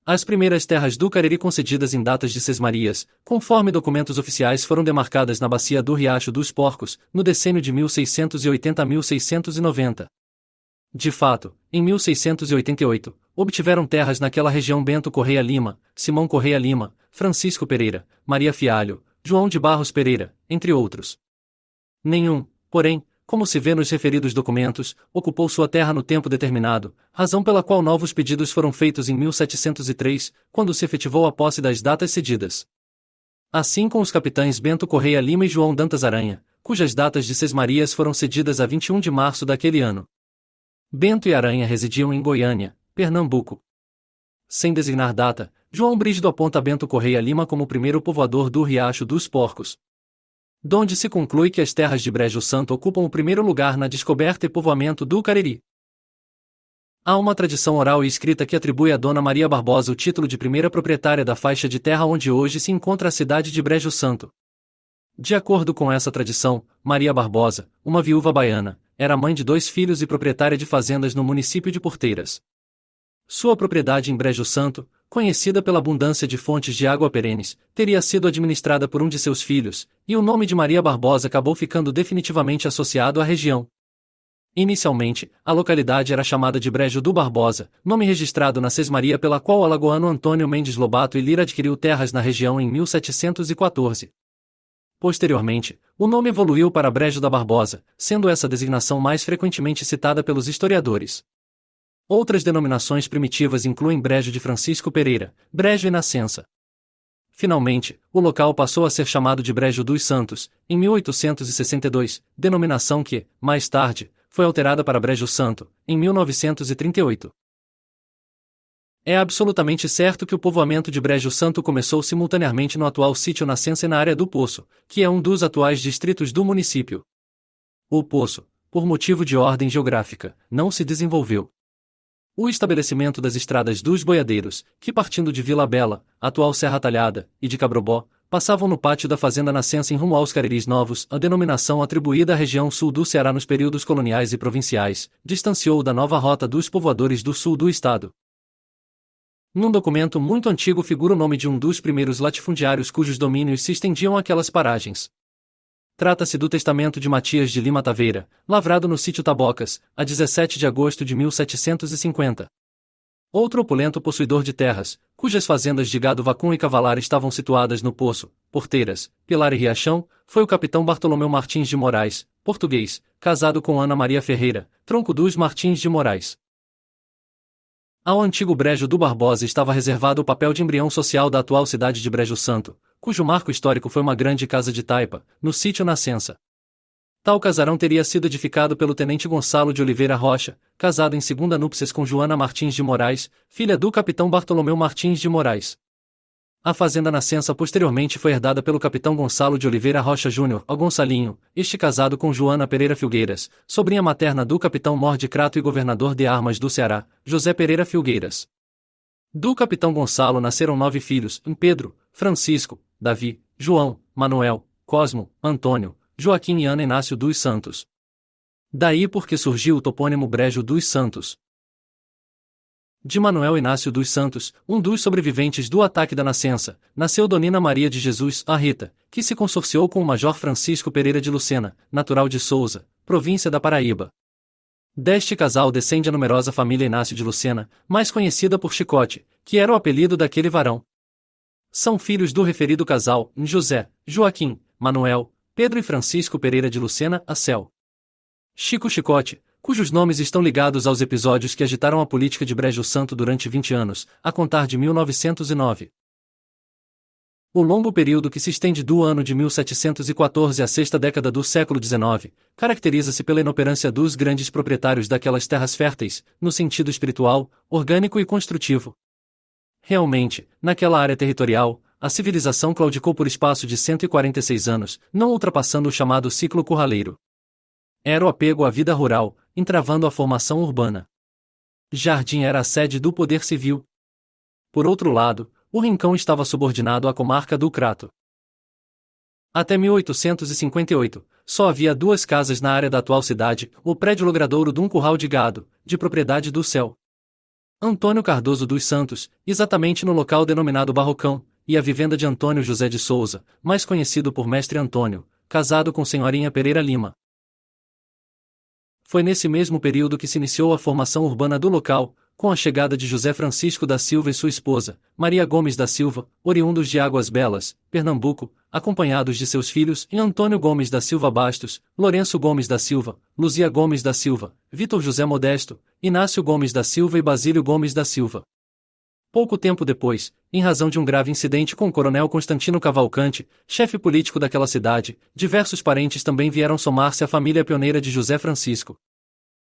As primeiras terras do Cariri concedidas em datas de Sesmarias, conforme documentos oficiais, foram demarcadas na bacia do Riacho dos Porcos, no decênio de 1680 a 1690. De fato, em 1688, obtiveram terras naquela região Bento Correia Lima, Simão Correia Lima, Francisco Pereira, Maria Fialho, João de Barros Pereira, entre outros. Nenhum, porém, como se vê nos referidos documentos, ocupou sua terra no tempo determinado, razão pela qual novos pedidos foram feitos em 1703, quando se efetivou a posse das datas cedidas. Assim com os capitães Bento Correia Lima e João Dantas Aranha, cujas datas de Sesmarias foram cedidas a 21 de março daquele ano. Bento e Aranha residiam em Goiânia, Pernambuco. Sem designar data, João Brígido aponta Bento Correia Lima como o primeiro povoador do Riacho dos Porcos, donde se conclui que as terras de Brejo Santo ocupam o primeiro lugar na descoberta e povoamento do Cariri. Há uma tradição oral e escrita que atribui a Dona Maria Barbosa o título de primeira proprietária da faixa de terra onde hoje se encontra a cidade de Brejo Santo. De acordo com essa tradição, Maria Barbosa, uma viúva baiana, era mãe de 2 filhos e proprietária de fazendas no município de Porteiras. Sua propriedade em Brejo Santo, conhecida pela abundância de fontes de água perenes, teria sido administrada por um de seus filhos, e o nome de Maria Barbosa acabou ficando definitivamente associado à região. Inicialmente, a localidade era chamada de Brejo do Barbosa, nome registrado na Sesmaria pela qual o alagoano Antônio Mendes Lobato e Lira adquiriu terras na região em 1714. Posteriormente, o nome evoluiu para Brejo da Barbosa, sendo essa designação mais frequentemente citada pelos historiadores. Outras denominações primitivas incluem Brejo de Francisco Pereira, Brejo e Nascença. Finalmente, o local passou a ser chamado de Brejo dos Santos, em 1862, denominação que, mais tarde, foi alterada para Brejo Santo, em 1938. É absolutamente certo que o povoamento de Brejo Santo começou simultaneamente no atual sítio Nascença e na área do Poço, que é um dos atuais distritos do município. O Poço, por motivo de ordem geográfica, não se desenvolveu. O estabelecimento das estradas dos boiadeiros, que partindo de Vila Bela, atual Serra Talhada, e de Cabrobó, passavam no pátio da fazenda Nascença em rumo aos Cariris Novos, a denominação atribuída à região sul do Ceará nos períodos coloniais e provinciais, distanciou da nova rota dos povoadores do sul do estado. Num documento muito antigo figura o nome de um dos primeiros latifundiários cujos domínios se estendiam àquelas paragens. Trata-se do testamento de Matias de Lima Taveira, lavrado no sítio Tabocas, a 17 de agosto de 1750. Outro opulento possuidor de terras, cujas fazendas de gado vacum e cavalar estavam situadas no Poço, Porteiras, Pilar e Riachão, foi o capitão Bartolomeu Martins de Moraes, português, casado com Ana Maria Ferreira, tronco dos Martins de Moraes. Ao antigo Brejo do Barbosa estava reservado o papel de embrião social da atual cidade de Brejo Santo, cujo marco histórico foi uma grande casa de taipa, no sítio Nascença. Tal casarão teria sido edificado pelo tenente Gonçalo de Oliveira Rocha, casado em segunda núpcias com Joana Martins de Moraes, filha do capitão Bartolomeu Martins de Moraes. A fazenda Nascença posteriormente foi herdada pelo capitão Gonçalo de Oliveira Rocha Júnior, ao Gonçalinho, este casado com Joana Pereira Filgueiras, sobrinha materna do capitão Mor de Crato e governador de armas do Ceará, José Pereira Filgueiras. Do capitão Gonçalo nasceram 9 filhos, Pedro, Francisco, Davi, João, Manuel, Cosmo, Antônio, Joaquim e Ana Inácio dos Santos. Daí porque surgiu o topônimo Brejo dos Santos. De Manuel Inácio dos Santos, um dos sobreviventes do ataque da Nascença, nasceu Donina Maria de Jesus, a Rita, que se consorciou com o Major Francisco Pereira de Lucena, natural de Souza, província da Paraíba. Deste casal descende a numerosa família Inácio de Lucena, mais conhecida por Chicote, que era o apelido daquele varão. São filhos do referido casal, José, Joaquim, Manuel, Pedro e Francisco Pereira de Lucena, Acel. Chico Chicote, cujos nomes estão ligados aos episódios que agitaram a política de Brejo Santo durante 20 anos, a contar de 1909. O longo período que se estende do ano de 1714 à sexta década do século XIX, caracteriza-se pela inoperância dos grandes proprietários daquelas terras férteis, no sentido espiritual, orgânico e construtivo. Realmente, naquela área territorial, a civilização claudicou por espaço de 146 anos, não ultrapassando o chamado ciclo curraleiro. Era o apego à vida rural, entravando a formação urbana. Jardim era a sede do poder civil. Por outro lado, o Rincão estava subordinado à comarca do Crato. Até 1858, só havia 2 casas na área da atual cidade, o prédio logradouro de um curral de gado, de propriedade do Céu. Antônio Cardoso dos Santos, exatamente no local denominado Barrocão, e a vivenda de Antônio José de Souza, mais conhecido por Mestre Antônio, casado com Senhorinha Pereira Lima. Foi nesse mesmo período que se iniciou a formação urbana do local, com a chegada de José Francisco da Silva e sua esposa, Maria Gomes da Silva, oriundos de Águas Belas, Pernambuco, acompanhados de seus filhos e Antônio Gomes da Silva Bastos, Lourenço Gomes da Silva, Luzia Gomes da Silva, Vitor José Modesto, Inácio Gomes da Silva e Basílio Gomes da Silva. Pouco tempo depois, em razão de um grave incidente com o coronel Constantino Cavalcante, chefe político daquela cidade, diversos parentes também vieram somar-se à família pioneira de José Francisco.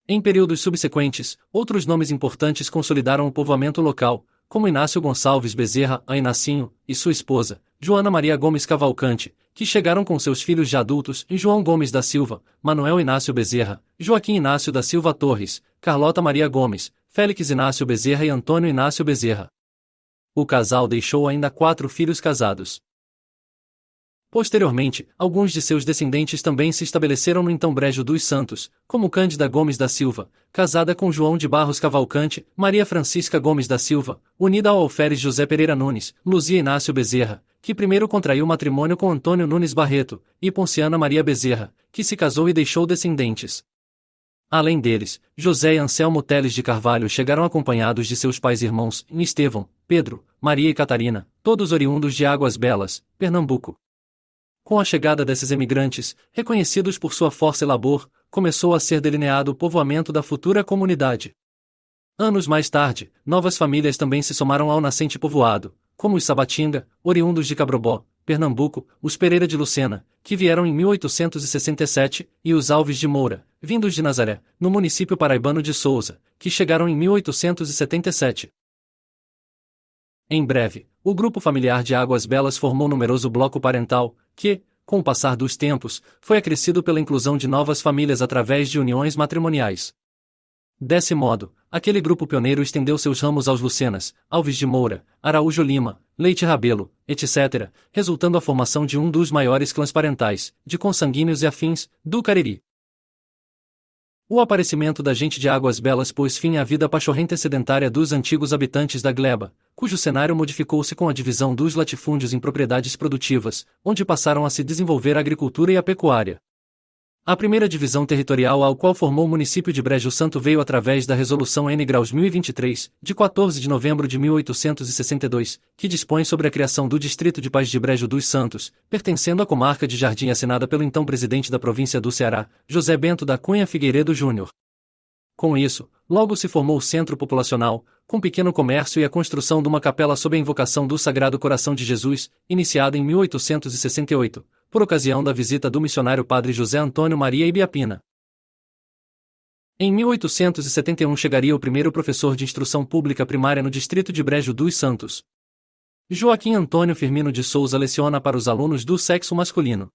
Em períodos subsequentes, outros nomes importantes consolidaram o povoamento local, como Inácio Gonçalves Bezerra, a Inacinho, e sua esposa, Joana Maria Gomes Cavalcante, que chegaram com seus filhos já adultos, e João Gomes da Silva, Manuel Inácio Bezerra, Joaquim Inácio da Silva Torres, Carlota Maria Gomes, Félix Inácio Bezerra e Antônio Inácio Bezerra. O casal deixou ainda 4 filhos casados. Posteriormente, alguns de seus descendentes também se estabeleceram no então Brejo dos Santos, como Cândida Gomes da Silva, casada com João de Barros Cavalcante, Maria Francisca Gomes da Silva, unida ao alferes José Pereira Nunes, Luzia Inácio Bezerra, que primeiro contraiu matrimônio com Antônio Nunes Barreto, e Ponciana Maria Bezerra, que se casou e deixou descendentes. Além deles, José e Anselmo Teles de Carvalho chegaram acompanhados de seus pais e irmãos, Estevão, Pedro, Maria e Catarina, todos oriundos de Águas Belas, Pernambuco. Com a chegada desses emigrantes, reconhecidos por sua força e labor, começou a ser delineado o povoamento da futura comunidade. Anos mais tarde, novas famílias também se somaram ao nascente povoado, como os Sabatinga, oriundos de Cabrobó, Pernambuco, os Pereira de Lucena, que vieram em 1867, e os Alves de Moura, vindos de Nazaré, no município paraibano de Souza, que chegaram em 1877. Em breve, o grupo familiar de Águas Belas formou numeroso bloco parental, que, com o passar dos tempos, foi acrescido pela inclusão de novas famílias através de uniões matrimoniais. Desse modo, aquele grupo pioneiro estendeu seus ramos aos Lucenas, Alves de Moura, Araújo Lima, Leite Rabelo, etc., resultando a formação de um dos maiores clãs parentais, de consanguíneos e afins, do Cariri. O aparecimento da gente de Águas Belas pôs fim à vida pachorrenta e sedentária dos antigos habitantes da gleba, cujo cenário modificou-se com a divisão dos latifúndios em propriedades produtivas, onde passaram a se desenvolver a agricultura e a pecuária. A primeira divisão territorial ao qual formou o município de Brejo Santo veio através da Resolução N. Graus 1023, de 14 de novembro de 1862, que dispõe sobre a criação do Distrito de Paz de Brejo dos Santos, pertencendo à comarca de Jardim, assinada pelo então presidente da província do Ceará, José Bento da Cunha Figueiredo Júnior. Com isso, logo se formou o centro populacional, com pequeno comércio e a construção de uma capela sob a invocação do Sagrado Coração de Jesus, iniciada em 1868, por ocasião da visita do missionário padre José Antônio Maria Ibiapina. Em 1871 chegaria o primeiro professor de instrução pública primária no distrito de Brejo dos Santos. Joaquim Antônio Firmino de Souza leciona para os alunos do sexo masculino.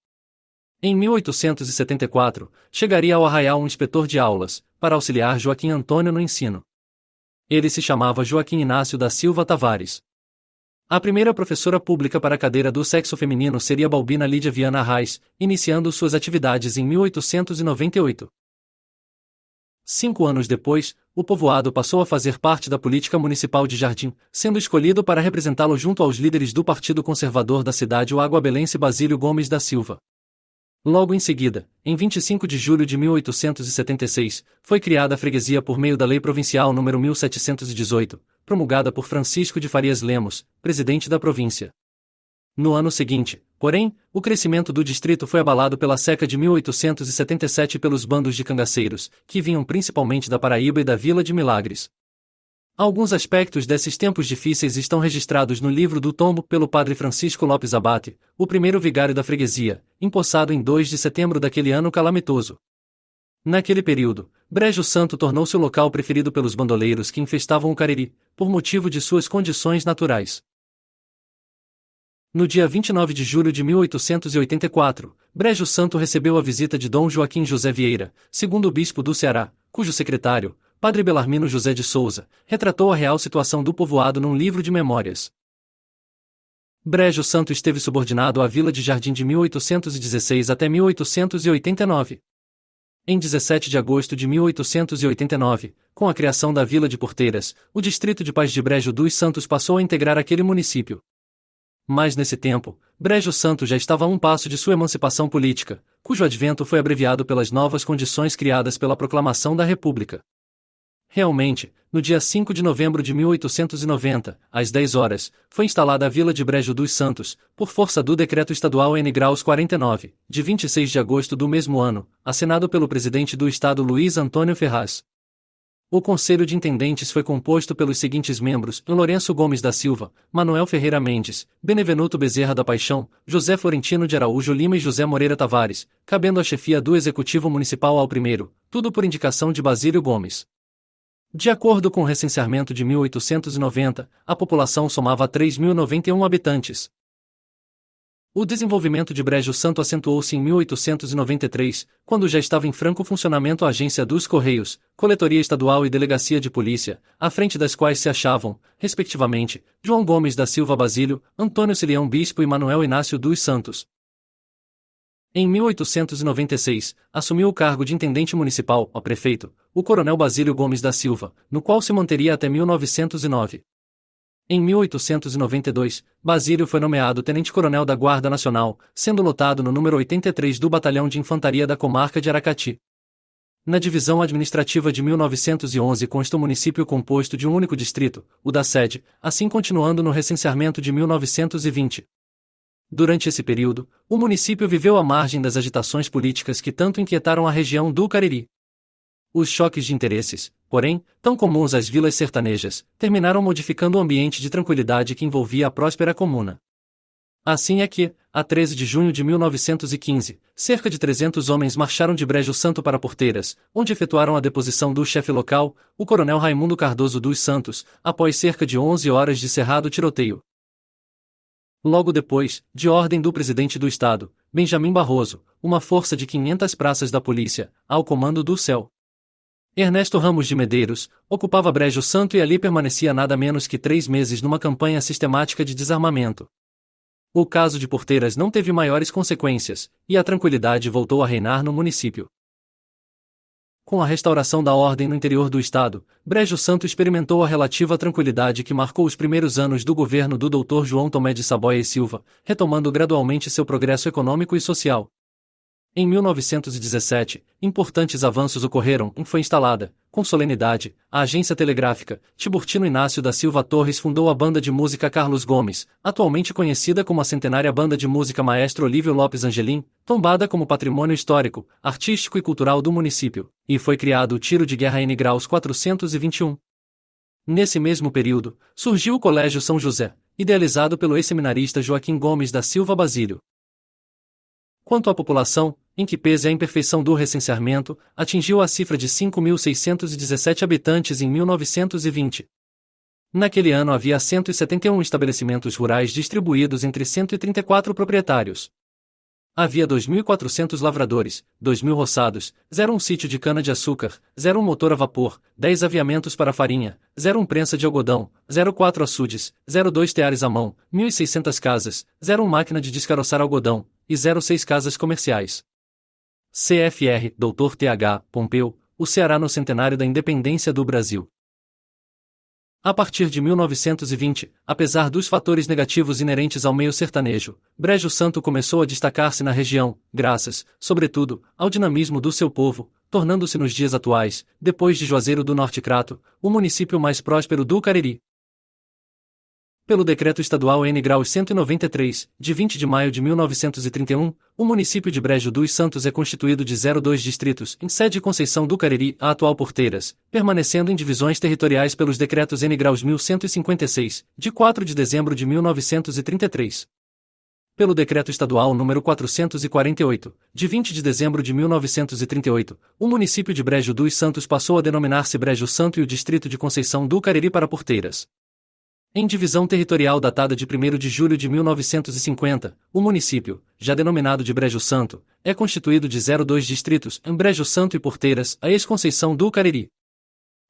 Em 1874, chegaria ao Arraial um inspetor de aulas, para auxiliar Joaquim Antônio no ensino. Ele se chamava Joaquim Inácio da Silva Tavares. A primeira professora pública para a cadeira do sexo feminino seria Balbina Lídia Viana Arraes, iniciando suas atividades em 1898. 5 anos depois, o povoado passou a fazer parte da política municipal de Jardim, sendo escolhido para representá-lo junto aos líderes do Partido Conservador da cidade, o aguabelense Basílio Gomes da Silva. Logo em seguida, em 25 de julho de 1876, foi criada a freguesia por meio da Lei Provincial nº 1718, promulgada por Francisco de Farias Lemos, presidente da província. No ano seguinte, porém, o crescimento do distrito foi abalado pela seca de 1877 pelos bandos de cangaceiros, que vinham principalmente da Paraíba e da Vila de Milagres. Alguns aspectos desses tempos difíceis estão registrados no livro do tombo pelo padre Francisco Lopes Abate, o primeiro vigário da freguesia, empossado em 2 de setembro daquele ano calamitoso. Naquele período, Brejo Santo tornou-se o local preferido pelos bandoleiros que infestavam o Cariri, por motivo de suas condições naturais. No dia 29 de julho de 1884, Brejo Santo recebeu a visita de Dom Joaquim José Vieira, segundo bispo do Ceará, cujo secretário, Padre Belarmino José de Souza, retratou a real situação do povoado num livro de memórias. Brejo Santo esteve subordinado à Vila de Jardim de 1816 até 1889. Em 17 de agosto de 1889, com a criação da Vila de Porteiras, o distrito de Paz de Brejo dos Santos passou a integrar aquele município. Mas nesse tempo, Brejo Santo já estava a um passo de sua emancipação política, cujo advento foi abreviado pelas novas condições criadas pela Proclamação da República. Realmente, no dia 5 de novembro de 1890, às 10 horas, foi instalada a Vila de Brejo dos Santos, por força do Decreto Estadual N. Graus 49, de 26 de agosto do mesmo ano, assinado pelo presidente do Estado Luiz Antônio Ferraz. O Conselho de Intendentes foi composto pelos seguintes membros: Lourenço Gomes da Silva, Manuel Ferreira Mendes, Benevenuto Bezerra da Paixão, José Florentino de Araújo Lima e José Moreira Tavares, cabendo a chefia do Executivo Municipal ao primeiro, tudo por indicação de Basílio Gomes. De acordo com o recenseamento de 1890, a população somava 3.091 habitantes. O desenvolvimento de Brejo Santo acentuou-se em 1893, quando já estava em franco funcionamento a Agência dos Correios, Coletoria Estadual e Delegacia de Polícia, à frente das quais se achavam, respectivamente, João Gomes da Silva Basílio, Antônio Cilião Bispo e Manuel Inácio dos Santos. Em 1896, assumiu o cargo de intendente municipal, ao prefeito, o coronel Basílio Gomes da Silva, no qual se manteria até 1909. Em 1892, Basílio foi nomeado tenente-coronel da Guarda Nacional, sendo lotado no número 83 do Batalhão de Infantaria da Comarca de Aracati. Na divisão administrativa de 1911 consta o município composto de um único distrito, o da sede, assim continuando no recenseamento de 1920. Durante esse período, o município viveu à margem das agitações políticas que tanto inquietaram a região do Cariri. Os choques de interesses, porém, tão comuns às vilas sertanejas, terminaram modificando o ambiente de tranquilidade que envolvia a próspera comuna. Assim é que, a 13 de junho de 1915, cerca de 300 homens marcharam de Brejo Santo para Porteiras, onde efetuaram a deposição do chefe local, o coronel Raimundo Cardoso dos Santos, após cerca de 11 horas de cerrado tiroteio. Logo depois, de ordem do presidente do Estado, Benjamin Barroso, uma força de 500 praças da polícia, ao comando do CEL. Ernesto Ramos de Medeiros, ocupava Brejo Santo e ali permanecia nada menos que 3 meses numa campanha sistemática de desarmamento. O caso de Porteiras não teve maiores consequências, e a tranquilidade voltou a reinar no município. Com a restauração da ordem no interior do estado, Brejo Santo experimentou a relativa tranquilidade que marcou os primeiros anos do governo do Dr. João Tomé de Saboia e Silva, retomando gradualmente seu progresso econômico e social. Em 1917, importantes avanços ocorreram e foi instalada, com solenidade, a Agência Telegráfica. Tiburtino Inácio da Silva Torres fundou a Banda de Música Carlos Gomes, atualmente conhecida como a centenária Banda de Música Maestro Olívio Lopes Angelim, tombada como patrimônio histórico, artístico e cultural do município, e foi criado o Tiro de Guerra N. Graus 421. Nesse mesmo período, surgiu o Colégio São José, idealizado pelo ex-seminarista Joaquim Gomes da Silva Basílio. Quanto à população, em que pese a imperfeição do recenseamento, atingiu a cifra de 5.617 habitantes em 1920. Naquele ano havia 171 estabelecimentos rurais distribuídos entre 134 proprietários. Havia 2.400 lavradores, 2.000 roçados, 01 sítio de cana-de-açúcar, 01 motor a vapor, 10 aviamentos para farinha, 01 prensa de algodão, 04 açudes, 02 teares à mão, 1.600 casas, 01 máquina de descaroçar algodão, e 06 casas comerciais. CFR, Dr. Th. Pompeu, o Ceará no centenário da independência do Brasil. A partir de 1920, apesar dos fatores negativos inerentes ao meio sertanejo, Brejo Santo começou a destacar-se na região, graças, sobretudo, ao dinamismo do seu povo, tornando-se nos dias atuais, depois de Juazeiro do Norte Crato, o município mais próspero do Cariri. Pelo Decreto Estadual N. Graus 193, de 20 de maio de 1931, o município de Brejo dos Santos é constituído de 02 distritos, em sede Conceição do Cariri, a atual Porteiras, permanecendo em divisões territoriais pelos Decretos N. Graus 1156, de 4 de dezembro de 1933. Pelo Decreto Estadual nº 448, de 20 de dezembro de 1938, o município de Brejo dos Santos passou a denominar-se Brejo Santo e o distrito de Conceição do Cariri para Porteiras. Em divisão territorial datada de 1º de julho de 1950, o município, já denominado de Brejo Santo, é constituído de 02 distritos, em Brejo Santo e Porteiras, a ex-Conceição do Cariri.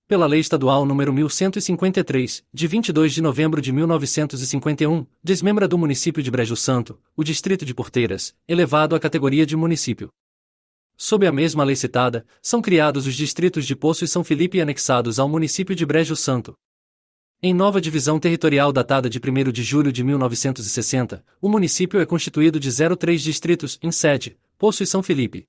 Pela Lei Estadual nº 1153, de 22 de novembro de 1951, desmembra do município de Brejo Santo, o distrito de Porteiras, elevado à categoria de município. Sob a mesma lei citada, são criados os distritos de Poço e São Felipe anexados ao município de Brejo Santo. Em nova divisão territorial datada de 1º de julho de 1960, o município é constituído de 03 distritos, em sede, Poço e São Felipe.